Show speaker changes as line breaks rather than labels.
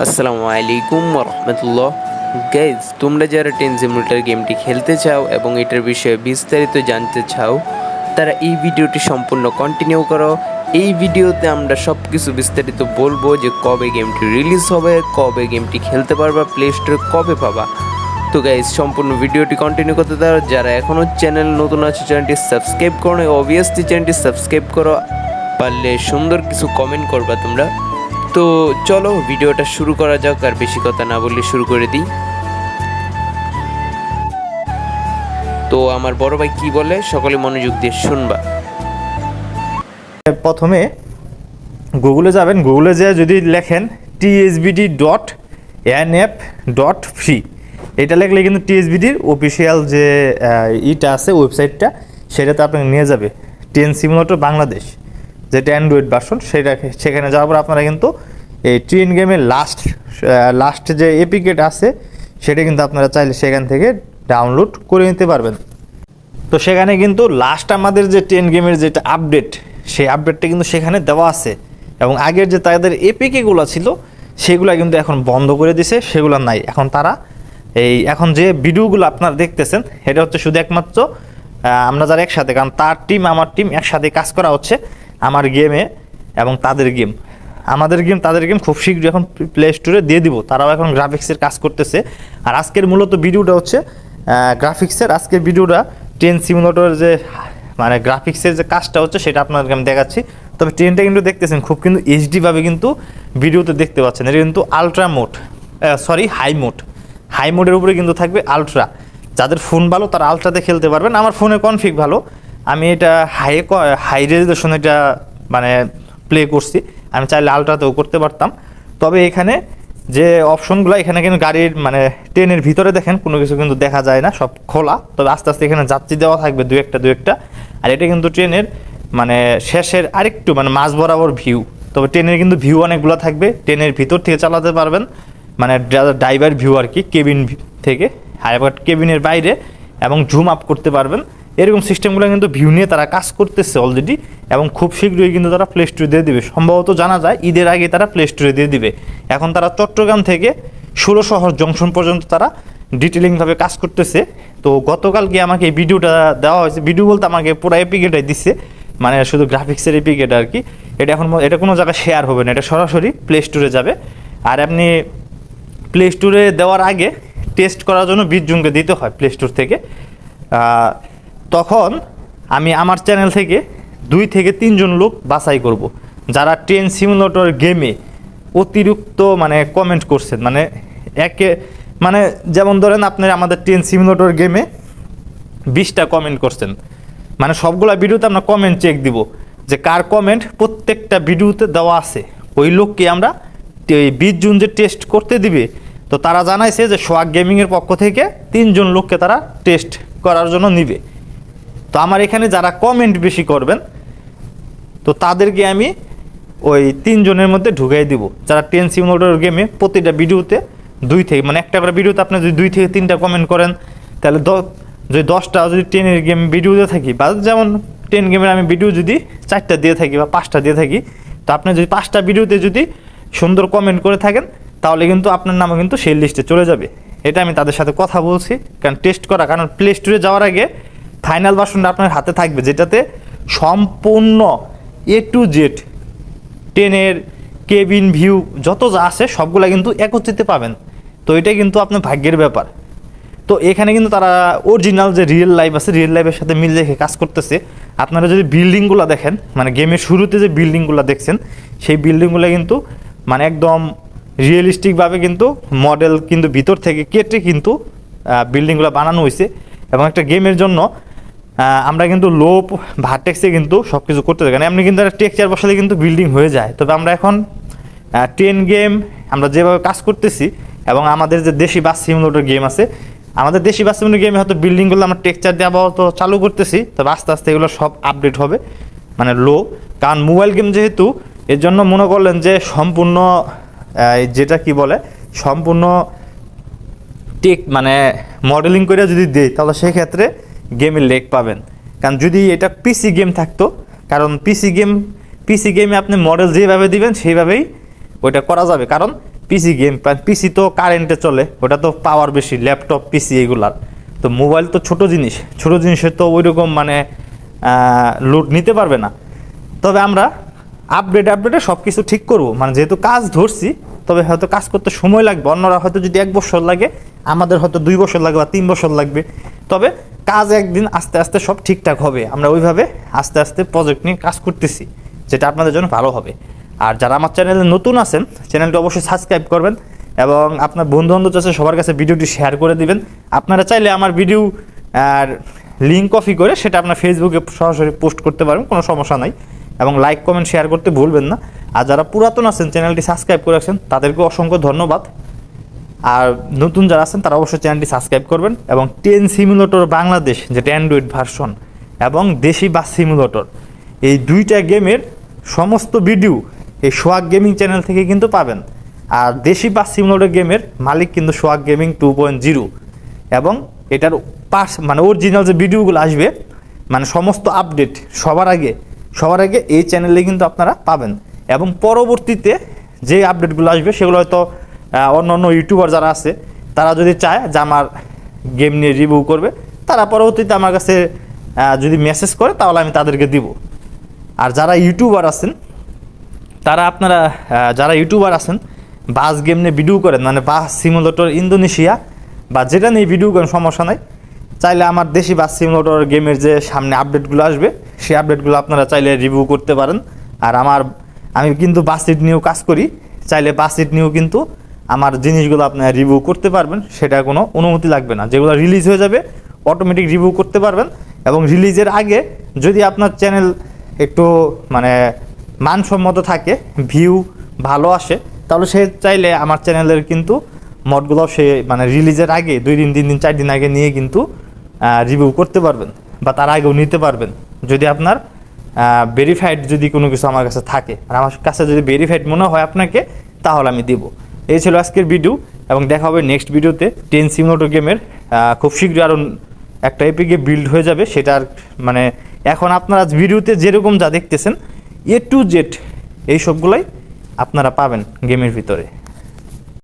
আসসালামু আলাইকুম রহমতুল্লাহ। গাইজ, তোমরা যারা ট্রেন সিমুলেটর গেমটি খেলতে চাও এবং এটার বিষয়ে বিস্তারিত জানতে চাও, তারা এই ভিডিওটি সম্পূর্ণ কন্টিনিউ করো। এই ভিডিওতে আমরা সব কিছু বিস্তারিত বলবো যে কবে গেমটি রিলিজ হবে, কবে গেমটি খেলতে পারবা, প্লে স্টোরে কবে পাবা। তো গাইজ, সম্পূর্ণ ভিডিওটি কন্টিনিউ করতে দাও। যারা এখনও চ্যানেল নতুন আছে, চ্যানেলটি সাবস্ক্রাইব করো, অবভিয়াসলি চ্যানেলটি সাবস্ক্রাইব করো, পারলে সুন্দর কিছু কমেন্ট করবা তোমরা। তো চলো ভিডিওটা শুরু করা যাক, আর বেশি কথা না বললে শুরু করে দিই। তো আমার বড় ভাই কি বলে সকলে মনোযোগ দিয়ে শুনবা।
প্রথমে গুগলে যাবেন, গুগলে যেয়ে যদি লেখেন tsbd.nf.free, এটা লিখলে কিন্তু টিএসবিডির অফিসিয়াল যে ইটা আছে ওয়েবসাইটটা, সেটাতে আপনাকে নিয়ে যাবে ট্রেন সিমুলেটর বাংলাদেশ, যেটা অ্যান্ড্রয়েড ভার্সন। সেখানে যাওয়ার পর আপনারা কিন্তু এই ট্রেন গেমের লাস্ট যে এপিকেট আছে সেটা কিন্তু আপনারা চাইলে সেখান থেকে ডাউনলোড করে নিতে পারবেন। তো সেখানে কিন্তু লাস্ট আমাদের যে ট্রেন গেমের যেটা আপডেট, সেই আপডেটটা কিন্তু সেখানে দেওয়া আছে, এবং আগের যে তাদের এপিকেগুলো ছিল সেগুলো কিন্তু এখন বন্ধ করে দিছে, সেগুলো নাই। এখন তারা এখন যে ভিডিওগুলো আপনারা দেখতেছেন, এটা হচ্ছে শুধু একমাত্র আমরা যারা একসাথে, কারণ তার টিম আমার টিম একসাথে কাজ করা হচ্ছে আমার গেমে, এবং তাদের গেম আমাদের গেম তাদের গেম খুব শীঘ্রই এখন প্লে স্টোরে দিয়ে দিব। তারাও এখন গ্রাফিক্সের কাজ করতেছে। আর আজকের মূলত ভিডিওটা হচ্ছে গ্রাফিক্সের। আজকের ভিডিওটা ট্রেন সিমুলেটর যে মানে গ্রাফিক্সের যে কাজটা হচ্ছে সেটা আপনাদেরকে আমি দেখাচ্ছি। তবে ট্রেনটা কিন্তু দেখতেছেন খুব কিন্তু এইচডিভাবে কিন্তু ভিডিওতে দেখতে পাচ্ছেন। এটা কিন্তু আলট্রা মোড, হাই মোডের উপরে কিন্তু থাকবে আলট্রা। যাদের ফোন ভালো তারা আলট্রাতে খেলতে পারবেন। আমার ফোনে কনফিগ ভালো, আমি এটা হাই রেজুলেশন এটা মানে প্লে করছি। আমি চাইলে আলট্রাতেও করতে পারতাম। তবে এখানে যে অপশনগুলো, এখানে কিন্তু গাড়ির মানে ট্রেনের ভিতরে দেখেন কোনো কিছু কিন্তু দেখা যায় না, সব খোলা। তবে আস্তে আস্তে এখানে যাত্রী দেওয়া থাকবে দু একটা। আর এটা কিন্তু ট্রেনের মানে শেষের আরেকটু মানে মাঝ বরাবর ভিউ। তবে ট্রেনের কিন্তু ভিউ অনেকগুলো থাকবে, ট্রেনের ভিতর থেকে চালাতে পারবেন, মানে ড্রাইভার ভিউ আর কি, কেবিন থেকে। আর এবার কেবিনের বাইরে এবং জুম আপ করতে পারবেন। এরকম সিস্টেমগুলো কিন্তু ভিউ নিয়ে তারা কাজ করতেছে অলরেডি, এবং খুব শীঘ্রই কিন্তু তারা প্লে স্টোরে দিয়ে দিবে। সম্ভবত জানা যায় ঈদের আগে তারা প্লে স্টোরে দিয়ে দিবে। এখন তারা চট্টগ্রাম থেকে 16 শহর জংশন পর্যন্ত তারা ডিটেলিংভাবে কাজ করতেছে। তো গতকালকে আমাকে এই ভিডিওটা দেওয়া হয়েছে, ভিডিও বলতে আমাকে পুরো এপিকেটাই দিচ্ছে, মানে শুধু গ্রাফিক্সের এপিকেট আর কি। এটা কোনো জায়গায় শেয়ার হবে না, এটা সরাসরি প্লে স্টোরে যাবে। আর আপনি প্লে স্টোরে দেওয়ার আগে টেস্ট করার জন্য 20 জনকে দিতে হয় প্লে স্টোর থেকে। তখন আমি আমার চ্যানেল থেকে 2 থেকে 3 জন লোক বাছাই করব, যারা ট্রেন সিমুলেটর গেমে অতিরিক্ত মানে কমেন্ট করছেন। মানে যেমন ধরেন আপনি আমাদের ট্রেন সিমুলেটর গেমে 20টা কমেন্ট করছেন, মানে সবগুলা ভিডিওতে আমরা কমেন্ট চেক দিব যে কার কমেন্ট প্রত্যেকটা ভিডিওতে দেওয়া আছে। ওই লোককে আমরা 20 জন যে টেস্ট করতে দিবে, তো তারা জানাইছে যে সোয়াগ গেমিংয়ের পক্ষ থেকে 3 জন লোককে তারা টেস্ট করার জন্য নিবে। তো আমার এখানে যারা কমেন্ট বেশি করবেন, তো তাদেরকে আমি ওই 3 জনের মধ্যে ঢুকাই দিব, যারা ট্রেন সিমুলেটর গেমে প্রতিটা ভিডিওতে 2 থেকে মানে একটা করে ভিডিওতে আপনি যদি 2 থেকে 3টা কমেন্ট করেন, তাহলে যদি 10টা যদি ট্রেনের গেম ভিডিওতে থাকি, বা যেমন ট্রেন গেমের আমি ভিডিও যদি 4টা দিয়ে থাকি বা 5টা দিয়ে থাকি, তো আপনি যদি 5টা ভিডিওতে যদি সুন্দর কমেন্ট করে থাকেন, তাহলে কিন্তু আপনার নামও কিন্তু সেই লিস্টে চলে যাবে। এটা আমি তাদের সাথে কথা বলছি, কারণ টেস্ট করা, কারণ প্লে স্টোরে যাওয়ার আগে ফাইনাল ভার্সনটা আপনার হাতে থাকবে, যেটাতে সম্পূর্ণ A to Z ট্রেনের কেবিন ভিউ যত যা আছে সবগুলা কিন্তু একত্রিত পাবেন। তো এটা কিন্তু আপনার ভাগ্যের ব্যাপার। তো এখানে কিন্তু তারা অরিজিনাল যে রিয়েল লাইফ আছে, রিয়েল লাইফের সাথে মিল রেখে কাজ করতেছে। আপনারা যদি বিল্ডিংগুলো দেখেন, মানে গেমের শুরুতে যে বিল্ডিংগুলো দেখছেন, সেই বিল্ডিংগুলো কিন্তু মানে একদম রিয়েলিস্টিকভাবে কিন্তু মডেল কিন্তু ভিতর থেকে কেটে কিন্তু বিল্ডিংগুলো বানানো হয়েছে। এবং একটা গেমের জন্য আমরা কিন্তু লো ভার্টেক্সে কিন্তু সব কিছু করতে থাকি, এমনি কিন্তু একটা টেক্সচার বসালে কিন্তু বিল্ডিং হয়ে যায়। তবে আমরা এখন ট্রেন গেম আমরা যেভাবে কাজ করতেছি, এবং আমাদের যে দেশি বাস সিমুলেটর গেম আছে, আমাদের দেশি বাস সিমুলেটর গেমে হয়তো বিল্ডিংগুলো আমরা টেক্সচার দিয়ে আপাতত চালু করতেছি, তবে আস্তে আস্তে এগুলো সব আপডেট হবে মানে লো। কারণ মোবাইল গেম যেহেতু, এর জন্য মনে করলেন যে সম্পূর্ণ যেটা কি বলে সম্পূর্ণ মানে মডেলিং করে যদি দেই, তাহলে সেক্ষেত্রে গেমে লেগ পাবেন। কারণ যদি এটা পিসি গেম থাকতো, কারণ পিসি গেমে আপনি মডেল যেভাবে দিবেন সেইভাবেই ওইটা করা যাবে। কারণ পিসি গেম, পিসি তো কারেন্টে চলে, ওটা তো পাওয়ার বেশি, ল্যাপটপ পিসি এগুলার। তো মোবাইল তো ছোট জিনিসের তো ওই রকম মানে লোড নিতে পারবে না। তবে আমরা আপডেটে সব কিছু ঠিক করবো, মানে যেহেতু কাজ ধরছি, তবে হয়তো কাজ করতে সময় লাগবে। অন্যরা হয়তো যদি 1 বছর লাগে, আমাদের হয়তো 2 বছর লাগবে বা 3 বছর লাগবে। তবে কাজ একদিন আস্তে আস্তে সব ঠিকঠাক হবে। আমরা ওইভাবে আস্তে আস্তে প্রজেক্ট নিয়ে কাজ করতেছি, যেটা আপনাদের জন্য ভালো হবে। আর যারা আমার চ্যানেলে নতুন আছেন, চ্যানেলটি অবশ্যই সাবস্ক্রাইব করবেন এবং আপনার বন্ধু আছে সবার কাছে ভিডিওটি শেয়ার করে দিবেন। আপনারা চাইলে আমার ভিডিও আর লিঙ্ক কপি করে সেটা আপনার ফেসবুকে সরাসরি পোস্ট করতে পারবেন, কোনো সমস্যা নাই। এবং লাইক কমেন্ট শেয়ার করতে ভুলবেন না। আর যারা পুরাতন আছেন, চ্যানেলটি সাবস্ক্রাইব করে রাখছেন, তাদেরকে অসংখ্য ধন্যবাদ। আর নতুন যারা আছেন তারা অবশ্যই চ্যানেলটি সাবস্ক্রাইব করবেন। এবং ট্রেন সিমুলেটর বাংলাদেশ, যেটা অ্যান্ড্রয়েড ভার্সন, এবং দেশি বাস সিমুলেটর, এই দুইটা গেমের সমস্ত ভিডিও এই সোহাগ গেমিং চ্যানেল থেকে কিন্তু পাবেন। আর দেশি বাস সিমুলেটর গেমের মালিক কিন্তু সোহাগ গেমিং 2.0। এবং এটার মানে অরিজিনাল যে ভিডিওগুলো আসবে, মানে সমস্ত আপডেট সবার আগে এই চ্যানেলে কিন্তু আপনারা পাবেন। এবং পরবর্তীতে যে আপডেটগুলো আসবে সেগুলো হয়তো অন্য ইউটিউবার যারা আছে, তারা যদি চায় যে আমার গেম নিয়ে রিভিউ করবে, তারা পরবর্তীতে আমার কাছে যদি মেসেজ করে, তাহলে আমি তাদেরকে দিব। আর যারা ইউটিউবার আছেন, যারা ইউটিউবার আছেন বাস গেম নিয়ে ভিডিও করেন, মানে বাস সিমুলেটর ইন্দোনেশিয়া বা যেটা নিয়ে ভিডিও করেন, সমস্যা নাই, চাইলে আমার দেশি বাস সিমুলেটর গেমের যে সামনে আপডেটগুলো আসবে, সেই আপডেটগুলো আপনারা চাইলে রিভিউ করতে পারেন। আর আমি কিন্তু বাস সিট নিয়েও কাজ করি, চাইলে বাস সিট নিয়েও কিন্তু আমার জিনিসগুলো আপনারা রিভিউ করতে পারবেন। সেটা কোনো অনুমতি লাগবে না, যেগুলো রিলিজ হয়ে যাবে অটোমেটিক রিভিউ করতে পারবেন। এবং রিলিজের আগে যদি আপনার চ্যানেল একটু মানে মানসম্মত থাকে, ভিউ ভালো আসে, তাহলে সে চাইলে আমার চ্যানেলের কিন্তু মডগুলো সে মানে রিলিজের আগে 2 দিন 3 দিন 4 দিন আগে নিয়ে কিন্তু রিভিউ করতে পারবেন, বা তার আগেও নিতে পারবেন, যদি আপনার ভেরিফাইড যদি কোনো কিছু আমার কাছে থাকে। আর আমার কাছে যদি ভেরিফাইড মনে হয় আপনাকে, তাহলে আমি দেবো। এই ছিল আজকের ভিডিও, এবং দেখা হবে নেক্সট ভিডিওতে। ট্রেন সিমুলেটর গেমের খুব শীঘ্রই আরও একটা এপিকে বিল্ড হয়ে যাবে। সেটার মানে এখন আপনারা ভিডিওতে যেরকম যা দেখতেছেন A to Z এই সবগুলাই আপনারা পাবেন গেমের ভিতরে।